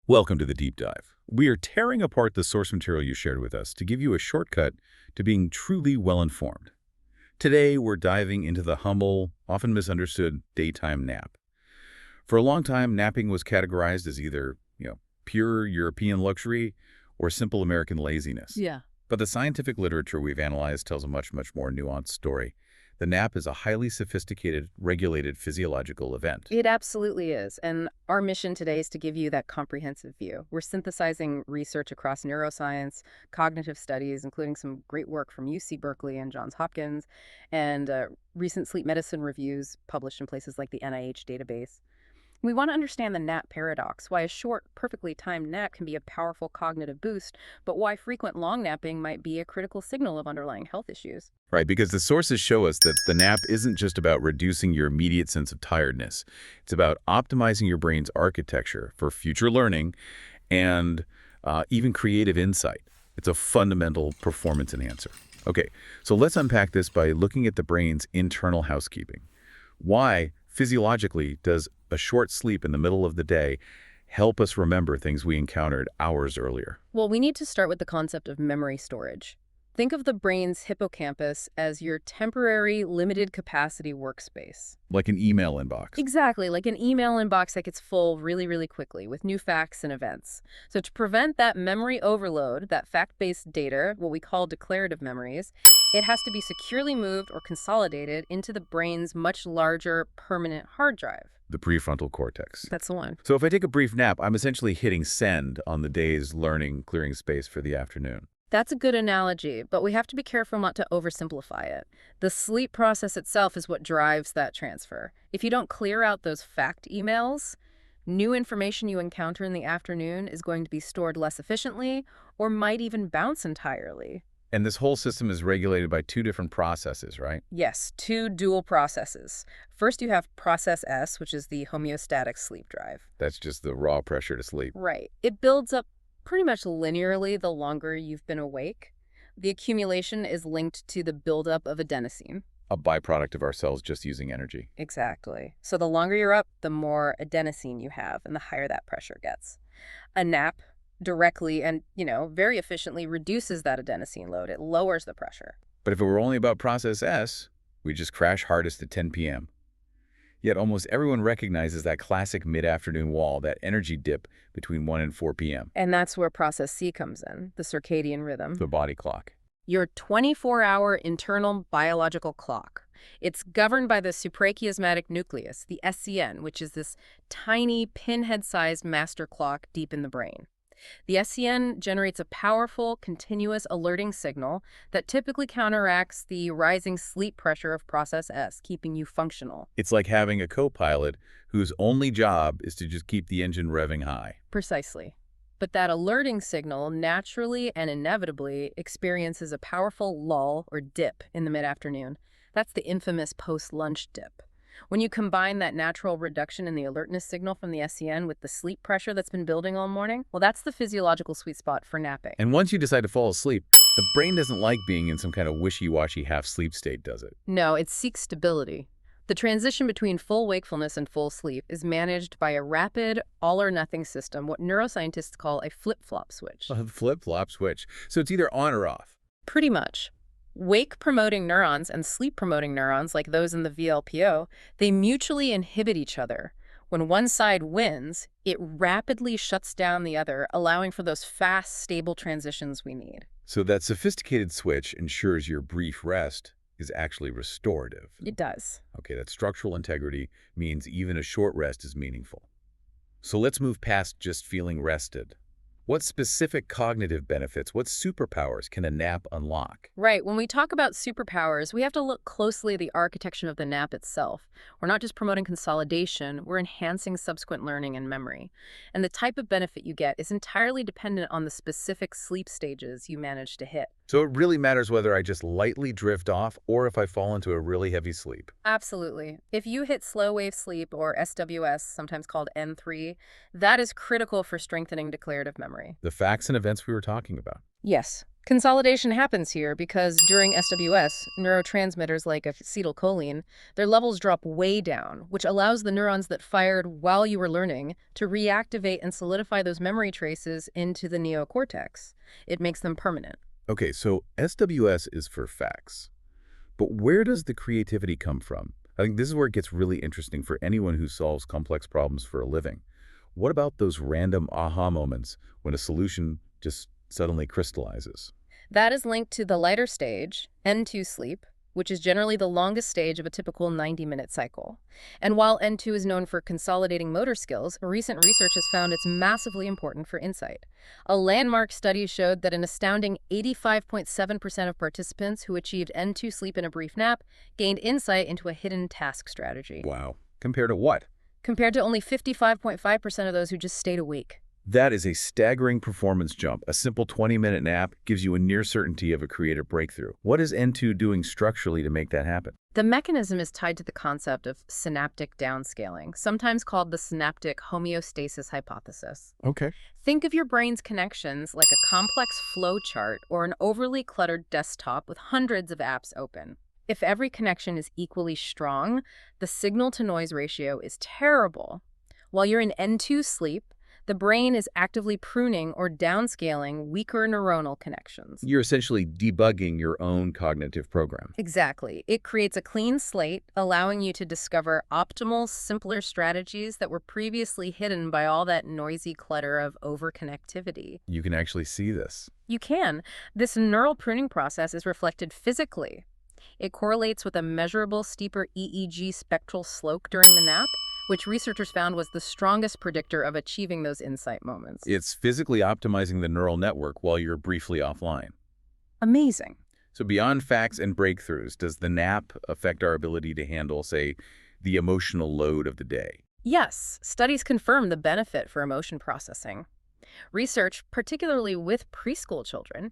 Welcome to the deep dive. We are tearing apart the source material you shared with us to give you a shortcut to being truly well-informed. Today, we're diving into the humble, often misunderstood daytime nap. For a long time, napping was categorized as either, pure European luxury or simple American laziness. Yeah. But the scientific literature we've analyzed tells a much more nuanced story. The nap is a highly sophisticated, regulated physiological event. It absolutely is. And our mission today is to give you that comprehensive view. We're synthesizing research across neuroscience, cognitive studies, including some great work from UC Berkeley and Johns Hopkins, and recent sleep medicine reviews published in places like the NIH database. We want to understand the nap paradox, why a short, perfectly timed nap can be a powerful cognitive boost, but why frequent long napping might be a critical signal of underlying health issues. Right, because the sources show us that the nap isn't just about reducing your immediate sense of tiredness. It's about optimizing your brain's architecture for future learning and even creative insight. It's a fundamental performance enhancer. Okay, so let's unpack this by looking at the brain's internal housekeeping. Why, physiologically, does a short sleep in the middle of the day help us remember things we encountered hours earlier? Well, we need to start with the concept of memory storage. Think of the brain's hippocampus as your temporary, limited capacity workspace. Like an email inbox. Exactly, like an email inbox that gets full really quickly with new facts and events. So to prevent that memory overload, that fact-based data, what we call declarative memories, it has to be securely moved or consolidated into the brain's much larger permanent hard drive. The prefrontal cortex. That's the one. So if I take a brief nap, I'm essentially hitting send on the day's learning, clearing space for the afternoon. That's a good analogy, but we have to be careful not to oversimplify it. The sleep process itself is what drives that transfer. If you don't clear out those fact emails, new information you encounter in the afternoon is going to be stored less efficiently or might even bounce entirely. And this whole system is regulated by two different processes, right? Yes, two dual processes. First, you have process S, which is the homeostatic sleep drive. That's just the raw pressure to sleep. Right. It builds up pretty much linearly the longer you've been awake. The accumulation is linked to the buildup of adenosine. A byproduct of our cells just using energy. Exactly. So the longer you're up, the more adenosine you have, and the higher that pressure gets. A nap directly and, very efficiently reduces that adenosine load. It lowers the pressure. But if it were only about process S, we just crash hardest at 10 p.m. Yet almost everyone recognizes that classic mid-afternoon wall, that energy dip between 1 and 4 p.m. And that's where process C comes in, the circadian rhythm. The body clock. Your 24-hour internal biological clock. It's governed by the suprachiasmatic nucleus, the SCN, which is this tiny pinhead-sized master clock deep in the brain. The SCN generates a powerful, continuous alerting signal that typically counteracts the rising sleep pressure of process S, keeping you functional. It's like having a co-pilot whose only job is to just keep the engine revving high. Precisely. But that alerting signal naturally and inevitably experiences a powerful lull or dip in the mid-afternoon. That's the infamous post-lunch dip. When you combine that natural reduction in the alertness signal from the SCN with the sleep pressure that's been building all morning, well, that's the physiological sweet spot for napping. And once you decide to fall asleep, the brain doesn't like being in some kind of wishy-washy half-sleep state, does it? No, it seeks stability. The transition between full wakefulness and full sleep is managed by a rapid, all-or-nothing system, what neuroscientists call a flip-flop switch. A flip-flop switch. So it's either on or off. Pretty much. Wake-promoting neurons and sleep-promoting neurons, like those in the VLPO, they mutually inhibit each other. When one side wins, it rapidly shuts down the other, allowing for those fast, stable transitions we need. So that sophisticated switch ensures your brief rest is actually restorative. It does. Okay, that structural integrity means even a short rest is meaningful. So let's move past just feeling rested. What specific cognitive benefits, what superpowers can a nap unlock? Right. When we talk about superpowers, we have to look closely at the architecture of the nap itself. We're not just promoting consolidation, we're enhancing subsequent learning and memory. And the type of benefit you get is entirely dependent on the specific sleep stages you manage to hit. So it really matters whether I just lightly drift off or if I fall into a really heavy sleep. Absolutely. If you hit slow wave sleep, or SWS, sometimes called N3, that is critical for strengthening declarative memory. The facts and events we were talking about. Yes. Consolidation happens here because during SWS, neurotransmitters like acetylcholine, their levels drop way down, which allows the neurons that fired while you were learning to reactivate and solidify those memory traces into the neocortex. It makes them permanent. Okay, so SWS is for facts. But where does the creativity come from? I think this is where it gets really interesting for anyone who solves complex problems for a living. What about those random aha moments when a solution just suddenly crystallizes? That is linked to the lighter stage, N2 sleep, which is generally the longest stage of a typical 90-minute cycle. And while N2 is known for consolidating motor skills, recent research has found it's massively important for insight. A landmark study showed that an astounding 85.7% of participants who achieved N2 sleep in a brief nap gained insight into a hidden task strategy, Wow. Compared to what? compared to only 55.5% of those who just stayed awake. That is a staggering performance jump. A simple 20-minute nap gives you a near certainty of a creative breakthrough. What is N2 doing structurally to make that happen? The mechanism is tied to the concept of synaptic downscaling, sometimes called the synaptic homeostasis hypothesis. Okay. Think of your brain's connections like a complex flow chart or an overly cluttered desktop with hundreds of apps open. If every connection is equally strong, the signal-to-noise ratio is terrible. While you're in N2 sleep, the brain is actively pruning or downscaling weaker neuronal connections. You're essentially debugging your own cognitive program. Exactly. It creates a clean slate, allowing you to discover optimal, simpler strategies that were previously hidden by all that noisy clutter of overconnectivity. You can actually see this. You can. This neural pruning process is reflected physically. It correlates with a measurable, steeper EEG spectral slope during the nap, which researchers found was the strongest predictor of achieving those insight moments. It's physically optimizing the neural network while you're briefly offline. Amazing. So beyond facts and breakthroughs, does the nap affect our ability to handle, say, the emotional load of the day? Yes, studies confirm the benefit for emotion processing. Research, particularly with preschool children,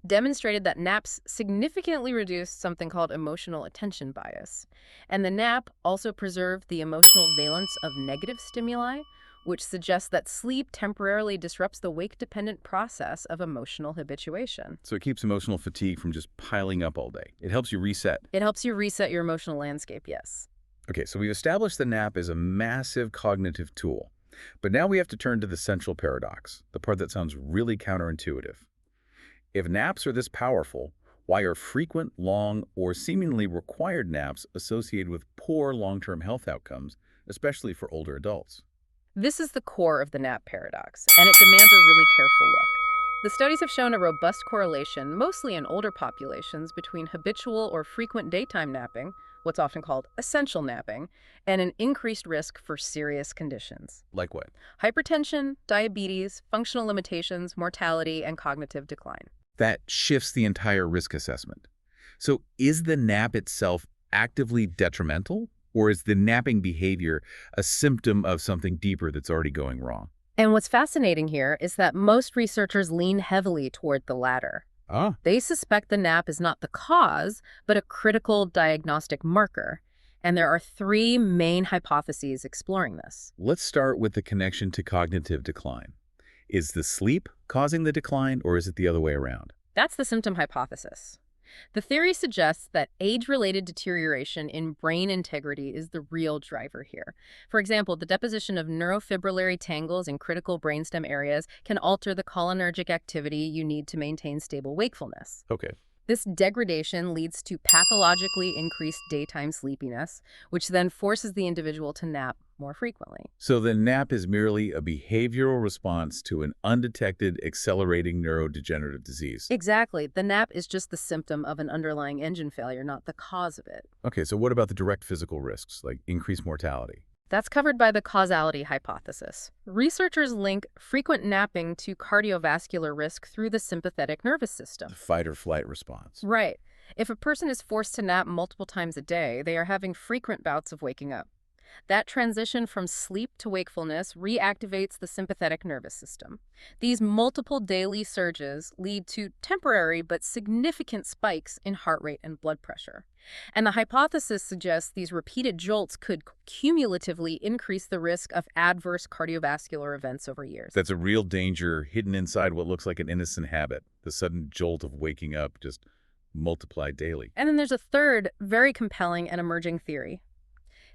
demonstrated that naps significantly reduced something called emotional attention bias. And the nap also preserved the emotional valence of negative stimuli, which suggests that sleep temporarily disrupts the wake-dependent process of emotional habituation. So it keeps emotional fatigue from just piling up all day. It helps you reset. It helps you reset your emotional landscape, yes. Okay, so we've established the nap as a massive cognitive tool. But now we have to turn to the central paradox, the part that sounds really counterintuitive. If naps are this powerful, why are frequent, long, or seemingly required naps associated with poor long-term health outcomes, especially for older adults? This is the core of the nap paradox, and it demands a really careful look. The studies have shown a robust correlation, mostly in older populations, between habitual or frequent daytime napping, what's often called essential napping, and an increased risk for serious conditions. Like what? Hypertension, diabetes, functional limitations, mortality, and cognitive decline. That shifts the entire risk assessment. So is the nap itself actively detrimental, or is the napping behavior a symptom of something deeper that's already going wrong? And what's fascinating here is that most researchers lean heavily toward the latter. Ah, They suspect the nap is not the cause, but a critical diagnostic marker. And there are three main hypotheses exploring this. let's start with the connection to cognitive decline. Is the sleep causing the decline, or is it the other way around? That's the symptom hypothesis. The theory suggests that age-related deterioration in brain integrity is the real driver here. For example, the deposition of neurofibrillary tangles in critical brainstem areas can alter the cholinergic activity you need to maintain stable wakefulness. Okay. This degradation leads to pathologically increased daytime sleepiness, which then forces the individual to nap more frequently. So the nap is merely a behavioral response to an undetected accelerating neurodegenerative disease. Exactly. The nap is just the symptom of an underlying engine failure, not the cause of it. Okay, so what about the direct physical risks, like increased mortality? That's covered by the causality hypothesis. Researchers link frequent napping to cardiovascular risk through the sympathetic nervous system. The fight or flight response. Right. If a person is forced to nap multiple times a day, they are having frequent bouts of waking up. That transition from sleep to wakefulness reactivates the sympathetic nervous system. These multiple daily surges lead to temporary but significant spikes in heart rate and blood pressure. And the hypothesis suggests these repeated jolts could cumulatively increase the risk of adverse cardiovascular events over years. That's a real danger hidden inside what looks like an innocent habit, the sudden jolt of waking up just multiplied daily. And then there's a third, very compelling and emerging theory,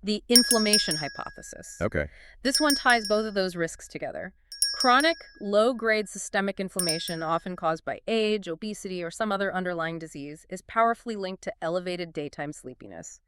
the inflammation hypothesis. Okay. This one ties both of those risks together. Chronic, low-grade systemic inflammation, often caused by age, obesity, or some other underlying disease, is powerfully linked to elevated daytime sleepiness.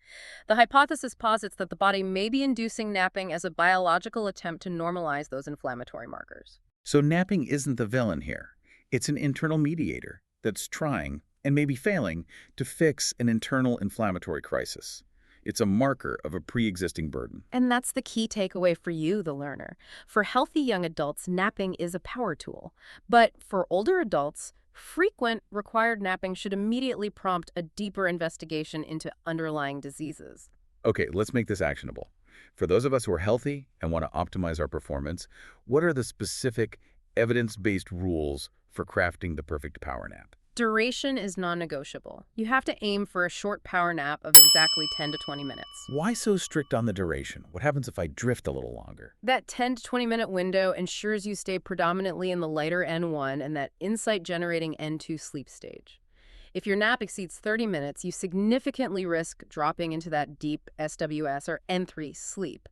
The hypothesis posits that the body may be inducing napping as a biological attempt to normalize those inflammatory markers. So napping isn't the villain here. It's an internal mediator that's trying, and maybe failing, to fix an internal inflammatory crisis. It's a marker of a pre-existing burden. And that's the key takeaway for you, the learner. For healthy young adults, napping is a power tool. But for older adults, frequent required napping should immediately prompt a deeper investigation into underlying diseases. Okay, let's make this actionable. For those of us who are healthy and want to optimize our performance, what are the specific evidence-based rules for crafting the perfect power nap? Duration is non-negotiable. You have to aim for a short power nap of exactly 10 to 20 minutes. Why so strict on the duration? What happens if I drift a little longer? That 10 to 20 minute window ensures you stay predominantly in the lighter N1 and that insight-generating N2 sleep stage. If your nap exceeds 30 minutes, you significantly risk dropping into that deep SWS or N3 sleep.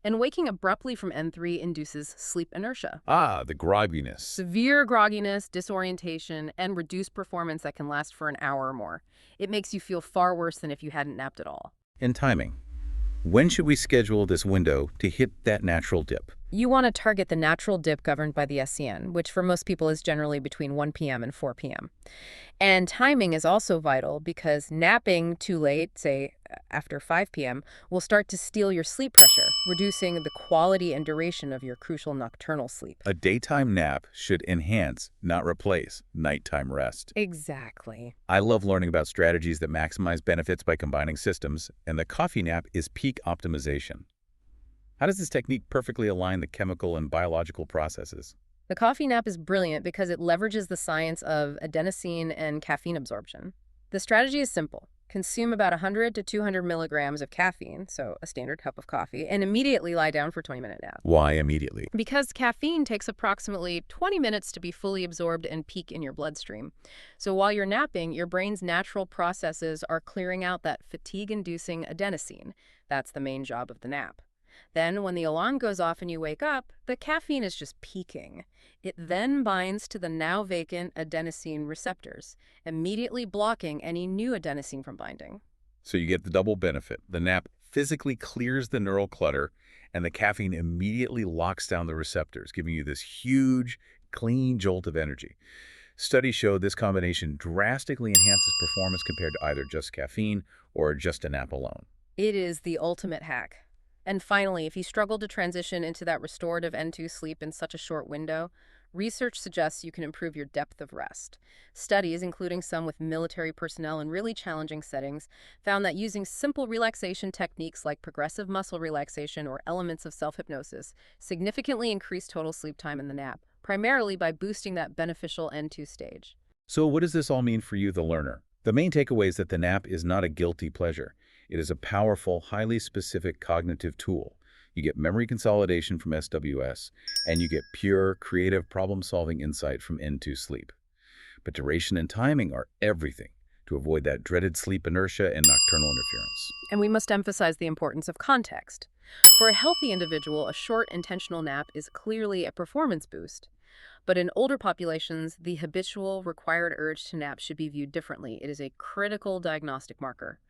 And waking abruptly from N3 induces sleep inertia. Ah, the grogginess. Severe grogginess, disorientation, and reduced performance that can last for an hour or more. It makes you feel far worse than if you hadn't napped at all. And timing. When should we schedule this window to hit that natural dip? You want to target the natural dip governed by the SCN, which for most people is generally between 1 p.m. and 4 p.m. And timing is also vital because napping too late, say after 5 p.m., will start to steal your sleep pressure, reducing the quality and duration of your crucial nocturnal sleep. A daytime nap should enhance, not replace, nighttime rest. Exactly. I love learning about strategies that maximize benefits by combining systems, and the coffee nap is peak optimization. How does this technique perfectly align the chemical and biological processes? The coffee nap is brilliant because it leverages the science of adenosine and caffeine absorption. The strategy is simple. Consume about 100 to 200 milligrams of caffeine, so a standard cup of coffee, and immediately lie down for a 20-minute nap. Why immediately? Because caffeine takes approximately 20 minutes to be fully absorbed and peak in your bloodstream. So while you're napping, your brain's natural processes are clearing out that fatigue-inducing adenosine. That's the main job of the nap. Then, when the alarm goes off and you wake up, the caffeine is just peaking. It then binds to the now vacant adenosine receptors, immediately blocking any new adenosine from binding. So you get the double benefit. The nap physically clears the neural clutter, and the caffeine immediately locks down the receptors, giving you this huge, clean jolt of energy. Studies show this combination drastically enhances performance compared to either just caffeine or just a nap alone. It is the ultimate hack. And finally, if you struggle to transition into that restorative N2 sleep in such a short window, research suggests you can improve your depth of rest. Studies, including some with military personnel in really challenging settings, found that using simple relaxation techniques like progressive muscle relaxation or elements of self-hypnosis significantly increased total sleep time in the nap, primarily by boosting that beneficial N2 stage. So what does this all mean for you, the learner? The main takeaway is that the nap is not a guilty pleasure. It is a powerful, highly specific cognitive tool. You get memory consolidation from SWS, and you get pure, creative problem-solving insight from N2 sleep. But duration and timing are everything to avoid that dreaded sleep inertia and nocturnal interference. And we must emphasize the importance of context. For a healthy individual, a short, intentional nap is clearly a performance boost. But in older populations, the habitual, required urge to nap should be viewed differently. It is a critical diagnostic marker.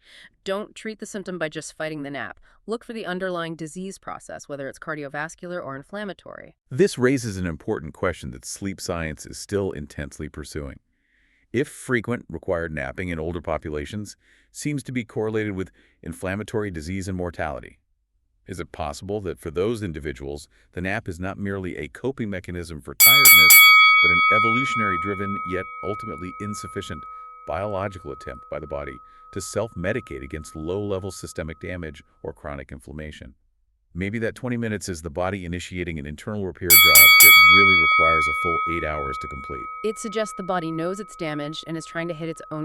Don't treat the symptom by just fighting the nap. Look for the underlying disease process, whether it's cardiovascular or inflammatory. This raises an important question that sleep science is still intensely pursuing. If frequent required napping in older populations seems to be correlated with inflammatory disease and mortality, is it possible that for those individuals, the nap is not merely a coping mechanism for tiredness, but an evolutionary-driven, yet ultimately insufficient, biological attempt by the body to self-medicate against low-level systemic damage or chronic inflammation? Maybe that 20 minutes is the body initiating an internal repair job that really requires a full 8 hours to complete. It suggests the body knows it's damaged and is trying to hit its own